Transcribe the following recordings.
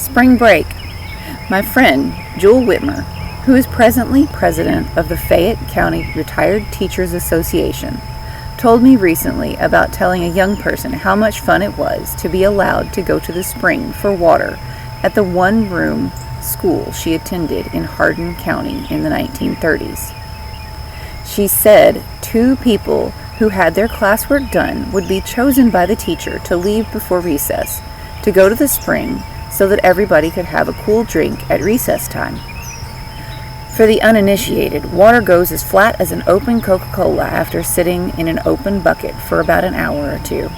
Spring break. My friend, Jewel Whitmer, who is presently president of the Fayette County Retired Teachers Association, told me recently about telling a young person how much fun it was to be allowed to go to the spring for water at the one-room school she attended in Hardin County in the 1930s. She said 2 people who had their classwork done would be chosen by the teacher to leave before recess to go to the spring so that everybody could have a cool drink at recess time. For the uninitiated, water goes as flat as an open Coca-Cola after sitting in an open bucket for about an hour or 2.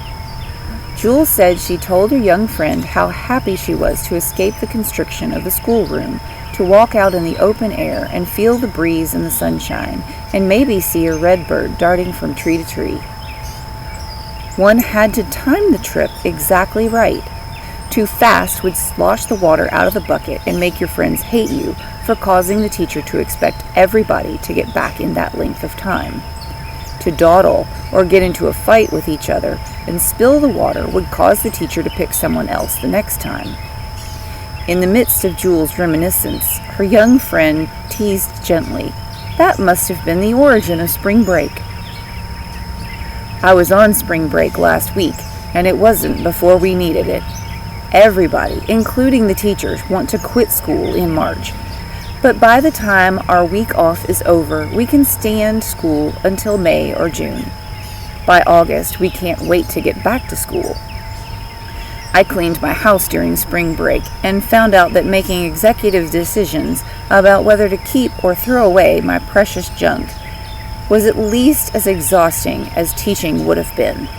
Jewel said she told her young friend how happy she was to escape the constriction of the schoolroom, to walk out in the open air and feel the breeze and the sunshine, and maybe see a redbird darting from tree to tree. One had to time the trip exactly right. Too fast would slosh the water out of the bucket and make your friends hate you for causing the teacher to expect everybody to get back in that length of time. To dawdle or get into a fight with each other and spill the water would cause the teacher to pick someone else the next time. In the midst of Jewel's reminiscence, her young friend teased gently, "That must have been the origin of spring break." I was on spring break last week, and it wasn't before we needed it. Everybody, including the teachers, want to quit school in March. But by the time our week off is over, we can stand school until May or June. By August, we can't wait to get back to school. I cleaned my house during spring break and found out that making executive decisions about whether to keep or throw away my precious junk was at least as exhausting as teaching would have been.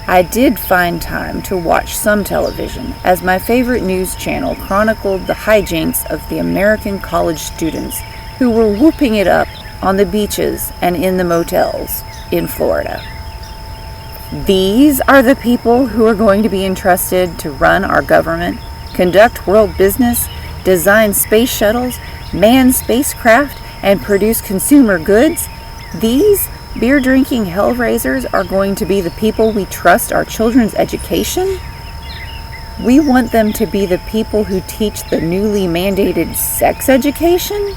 I did find time to watch some television, as my favorite news channel chronicled the hijinks of the American college students who were whooping it up on the beaches and in the motels in Florida. These are the people who are going to be entrusted to run our government, conduct world business, design space shuttles, man spacecraft, and produce consumer goods. These beer-drinking hellraisers are going to be the people we trust our children's education? We want them to be the people who teach the newly mandated sex education?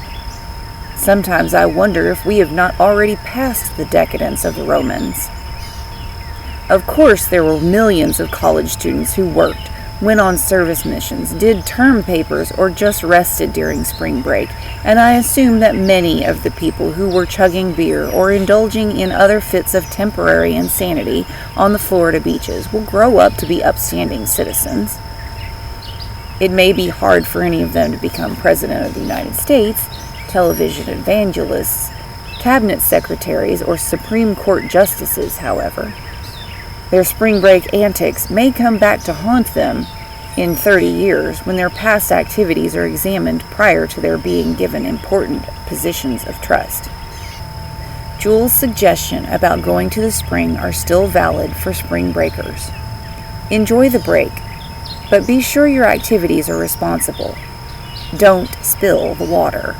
Sometimes I wonder if we have not already passed the decadence of the Romans. Of course, there were millions of college students who worked, went on service missions, did term papers, or just rested during spring break, and I assume that many of the people who were chugging beer or indulging in other fits of temporary insanity on the Florida beaches will grow up to be upstanding citizens. It may be hard for any of them to become President of the United States, television evangelists, cabinet secretaries, or Supreme Court justices, however. Their spring break antics may come back to haunt them in 30 years when their past activities are examined prior to their being given important positions of trust. Jewel's suggestion about going to the spring are still valid for spring breakers. Enjoy the break, but be sure your activities are responsible. Don't spill the water.